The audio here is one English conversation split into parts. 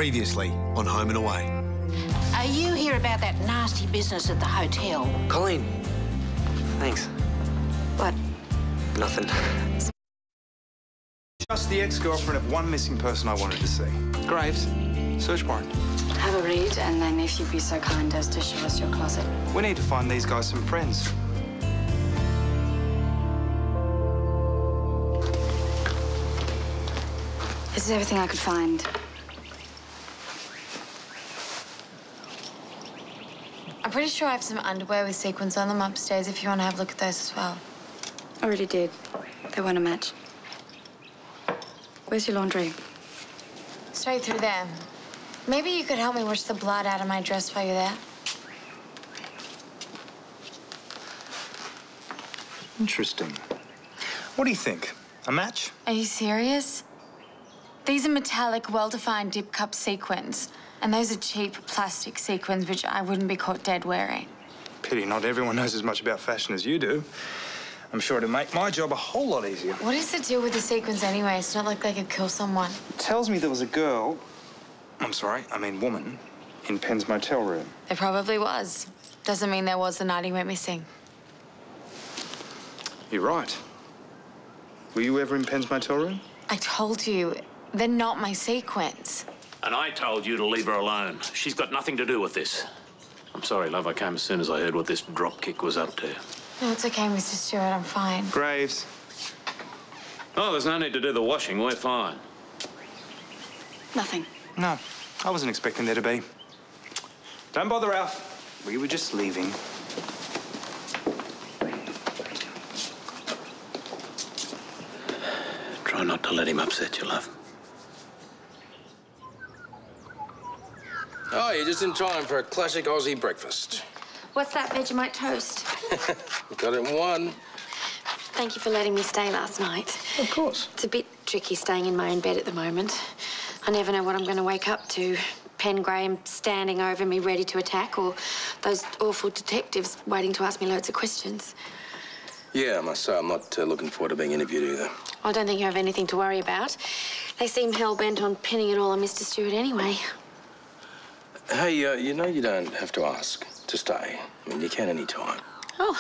Previously on Home and Away. Are you here about that nasty business at the hotel? Colleen, thanks. What? Nothing. Just the ex-girlfriend of one missing person I wanted to see. Graves, search warrant. Have a read, and then if you'd be so kind as to show us your closet. We need to find these guys some friends. This is everything I could find. I'm pretty sure I have some underwear with sequins on them upstairs if you want to have a look at those as well. Already did. They weren't a match. Where's your laundry? Straight through there. Maybe you could help me wash the blood out of my dress while you're there. Interesting. What do you think? A match? Are you serious? These are metallic, well-defined dip cup sequins. And those are cheap plastic sequins, which I wouldn't be caught dead wearing. Pity not everyone knows as much about fashion as you do. I'm sure it'd make my job a whole lot easier. What is the deal with the sequins anyway? It's not like they could kill someone. It tells me there was a girl, woman, in Penn's motel room. There probably was. Doesn't mean there was the night he went missing. You're right. Were you ever in Penn's motel room? I told you, they're not my sequins. And I told you to leave her alone. She's got nothing to do with this. I'm sorry, love. I came as soon as I heard what this dropkick was up to. No, it's okay, Mr. Stewart. I'm fine. Graves. Oh, there's no need to do the washing. We're fine. Nothing. No, I wasn't expecting there to be. Don't bother, Ralph. We were just leaving. Try not to let him upset you, love. Oh, you're just in time for a classic Aussie breakfast. What's that Vegemite toast? Got it in one. Thank you for letting me stay last night. Of course. It's a bit tricky staying in my own bed at the moment. I never know what I'm going to wake up to. Penn Graham standing over me ready to attack, or those awful detectives waiting to ask me loads of questions. Yeah, I must say, I'm not looking forward to being interviewed either. I don't think you have anything to worry about. They seem hell-bent on pinning it all on Mr. Stewart anyway. Hey, you know you don't have to ask to stay. I mean, you can any time. Oh,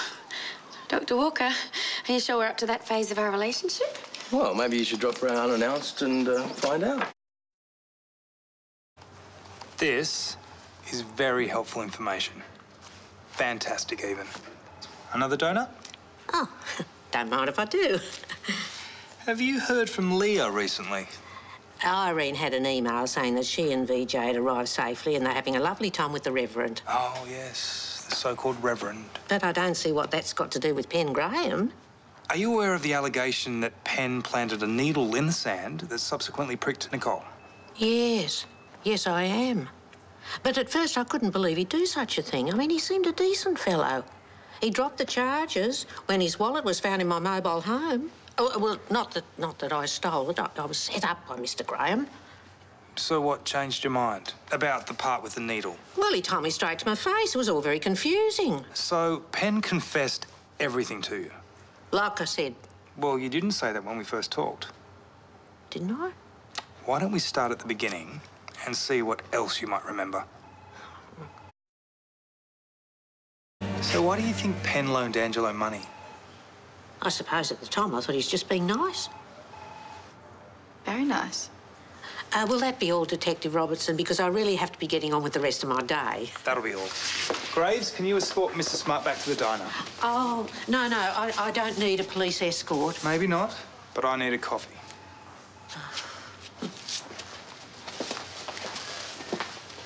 Dr. Walker, are you sure we're up to that phase of our relationship? Well, maybe you should drop around unannounced and find out. This is very helpful information. Fantastic, even. Another donut? Oh, don't mind if I do. Have you heard from Leah recently? Irene had an email saying that she and VJ had arrived safely and they're having a lovely time with the Reverend. Oh, yes, the so-called Reverend. But I don't see what that's got to do with Penn Graham. Are you aware of the allegation that Penn planted a needle in the sand that subsequently pricked Nicole? Yes. Yes, I am. But at first I couldn't believe he'd do such a thing. I mean, he seemed a decent fellow. He dropped the charges when his wallet was found in my mobile home. Oh, well, not that I stole it. I was set up by Mr. Graham. So what changed your mind about the part with the needle? Well, he told me straight to my face. It was all very confusing. So Penn confessed everything to you? Like I said. Well, you didn't say that when we first talked. Didn't I? Why don't we start at the beginning and see what else you might remember? So why do you think Penn loaned Angelo money? I suppose at the time I thought he was just being nice. Very nice. Will that be all, Detective Robertson? Because I really have to be getting on with the rest of my day. That'll be all. Graves, can you escort Mr. Smart back to the diner? Oh, no, I don't need a police escort. Maybe not, but I need a coffee.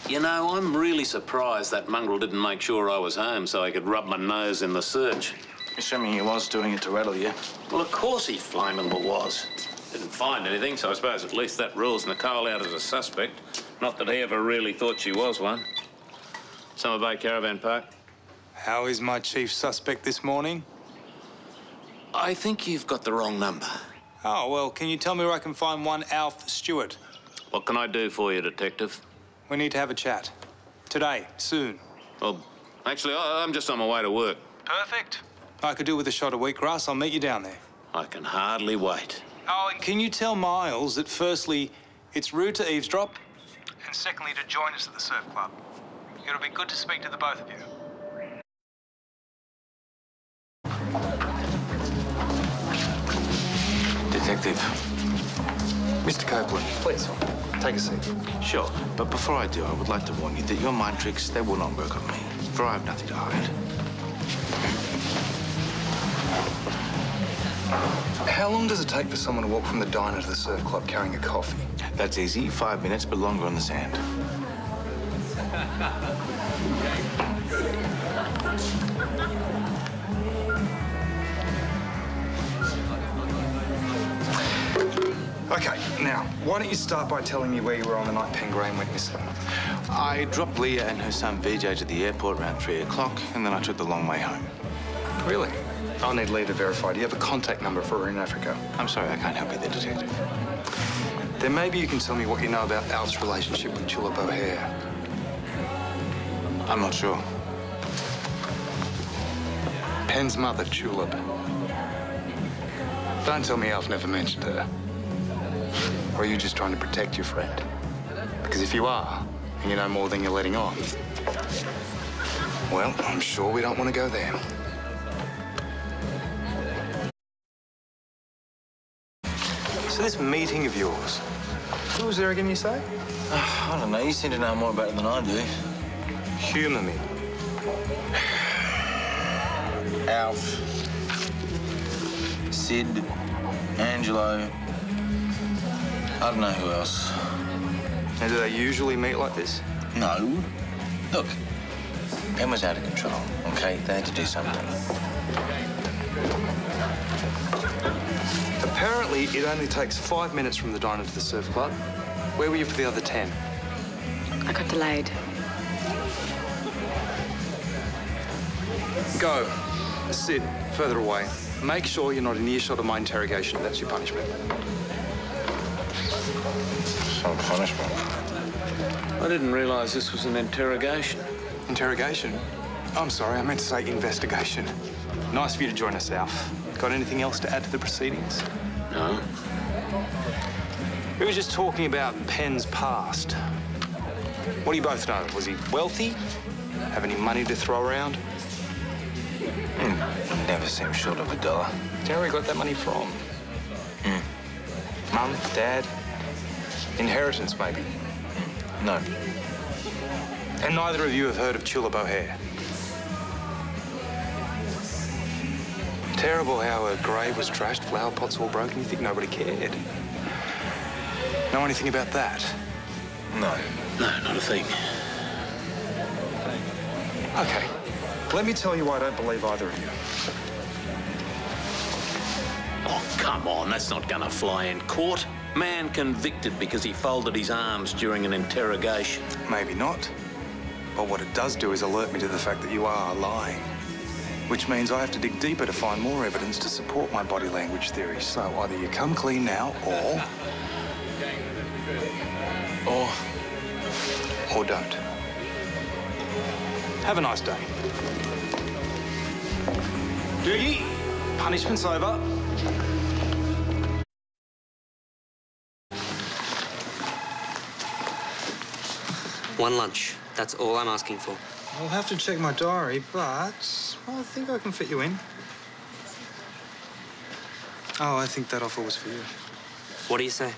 You know, I'm really surprised that mongrel didn't make sure I was home so I could rub my nose in the search. Assuming he was doing it to rattle you. Well, of course he flaming well was. Didn't find anything, so I suppose at least that rules Nicole out as a suspect. Not that he ever really thought she was one. Summer Bay Caravan Park. How is my chief suspect this morning? I think you've got the wrong number. Oh, well, can you tell me where I can find one Alf Stewart? What can I do for you, Detective? We need to have a chat. Today, soon. Well, actually, I'm just on my way to work. Perfect. I could do with a shot of wheatgrass. I'll meet you down there. I can hardly wait. Oh, and can you tell Miles that, firstly, it's rude to eavesdrop, and secondly, to join us at the surf club. It'll be good to speak to the both of you. Detective. Mr. Copeland, please, take a seat. Sure, but before I do, I would like to warn you that your mind tricks, they will not work on me, for I have nothing to hide. How long does it take for someone to walk from the diner to the surf club carrying a coffee? That's easy, 5 minutes, but longer on the sand. Okay, now, why don't you start by telling me where you were on the night Pen Graham went missing? I dropped Leah and her son VJ to the airport around 3 o'clock, and then I took the long way home. Really? I'll need Leah to verify. Do you have a contact number for her in Africa? I'm sorry, I can't help you there, Detective. Then maybe you can tell me what you know about Al's relationship with Tulip O'Hare. I'm not sure. Pen's mother, Tulip. Don't tell me Al's never mentioned her. Or are you just trying to protect your friend? Because if you are, and you know more than you're letting on, well, I'm sure we don't want to go there. So this meeting of yours, who was there again, you say? I don't know. You seem to know more about it than I do. Humour me. Alf. Sid. Angelo. I don't know who else. And do they usually meet like this? No. Look, Pen was out of control, okay? They had to do something. Apparently, it only takes 5 minutes from the diner to the surf club. Where were you for the other 10? I got delayed. Go. Sit further away. Make sure you're not in earshot of my interrogation. That's your punishment. Some punishment. I didn't realise this was an interrogation. Interrogation? I'm sorry, I meant to say investigation. Nice of you to join us, Alf. Got anything else to add to the proceedings? No. We were just talking about Pen's past. What do you both know? Was he wealthy? Have any money to throw around? Never seemed short of a dollar. Do you know where he got that money from? Mum? Dad? Inheritance, maybe? No. And neither of you have heard of Tulip O'Hare? Terrible how her grave was trashed, flower pots all broken. You think nobody cared? Know anything about that? No. No, not a thing. Okay. Let me tell you why I don't believe either of you. Oh, come on, that's not gonna fly in court. Man convicted because he folded his arms during an interrogation. Maybe not. But what it does do is alert me to the fact that you are lying. Which means I have to dig deeper to find more evidence to support my body language theory. So either you come clean now, or don't. Have a nice day. Doogie, punishment's over. One lunch. That's all I'm asking for. I'll have to check my diary, but I think I can fit you in. Oh, I think that offer was for you. What do you say?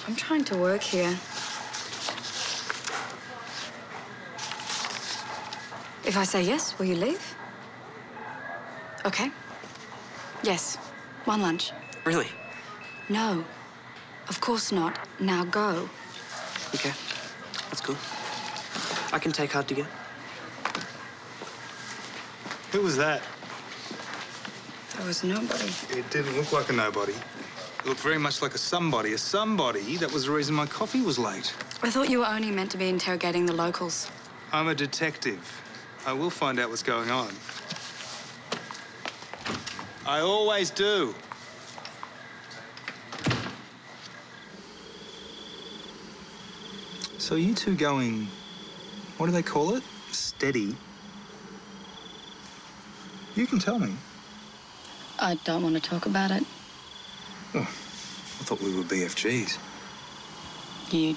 I'm trying to work here. If I say yes, will you leave? Okay. Yes. One lunch. Really? No. Of course not. Now go. Okay. That's cool. I can take hard to get. Who was that? There was nobody. It didn't look like a nobody. It looked very much like a somebody that was the reason my coffee was late. I thought you were only meant to be interrogating the locals. I'm a detective. I will find out what's going on. I always do. So you two going, what do they call it? Steady? You can tell me. I don't want to talk about it. Oh, I thought we were BFGs. You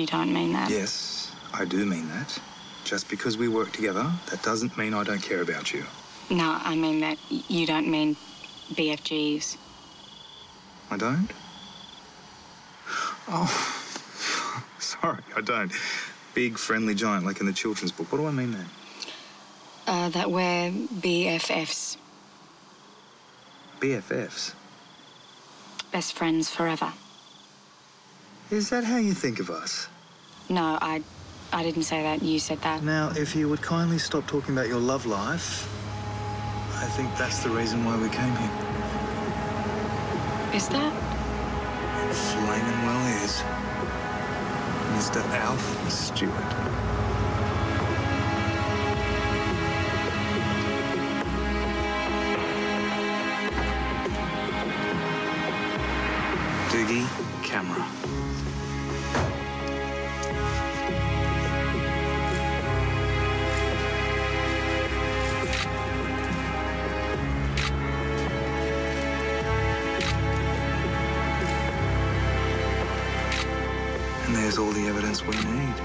don't mean that? Yes, I do mean that. Just because we work together, that doesn't mean I don't care about you. No, I mean that you don't mean BFGs. I don't? Oh, sorry, I don't. Big, friendly giant, like in the children's book. What do I mean then? That we're BFFs. BFFs? Best friends forever. Is that how you think of us? No, I didn't say that. You said that. Now, if you would kindly stop talking about your love life, I think that's the reason why we came here. Is that? Flaming well is. Mr. Alf Stewart. Doogie camera. And there's all the evidence we need.